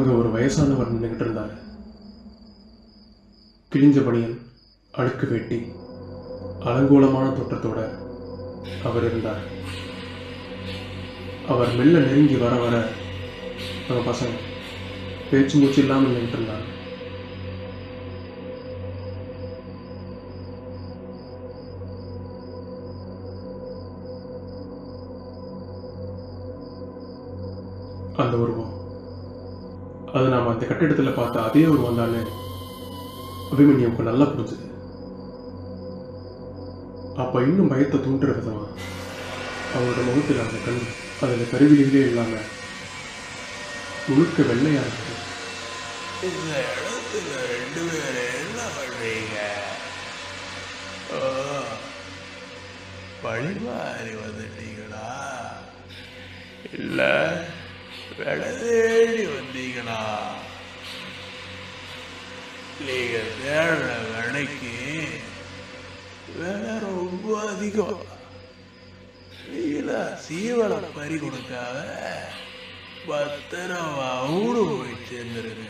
அங்கே ஒரு வயசானவர் நின்றுக்கிட்டு இருந்தார். கிழிஞ்ச பனியன், அழுக்கு வேட்டி, அலங்கோலமான தோற்றத்தோட அவர் இருந்தார். அவர் மெல்ல நெருங்கி வர வர நம்ம பசங்க பேச்சு மூச்சு இல்லாமல் நின்றுட்டு இருந்தாங்க. அந்த உருவம், அது நாம் அந்த கட்டிடத்தில் பார்த்த அதே உருவம் தானே அபிமன்யுவுக்கு நல்லா புரிஞ்சுது. அப்போ இன்னும் பயத்தை தூண்டுற விதமா அவரோட முகத்தில் அந்த கண் அதில் கருவிலிகளே இல்லாமல் முழுக்க வெள்ளையாக இருக்குது. இந்த இடத்துல 2 பேரும் என்ன பண்றீங்க? வழிமாறி வந்துட்டீங்களா இல்ல வேலை தேடி வந்தீங்களா? நீங்க தேடுற வேலைக்கு வேலை ரொம்ப அதிகம். நீங்கள சீவனை பறி கொடுக்காத பத்திரமா ஊடு போய் சேர்ந்துருங்க.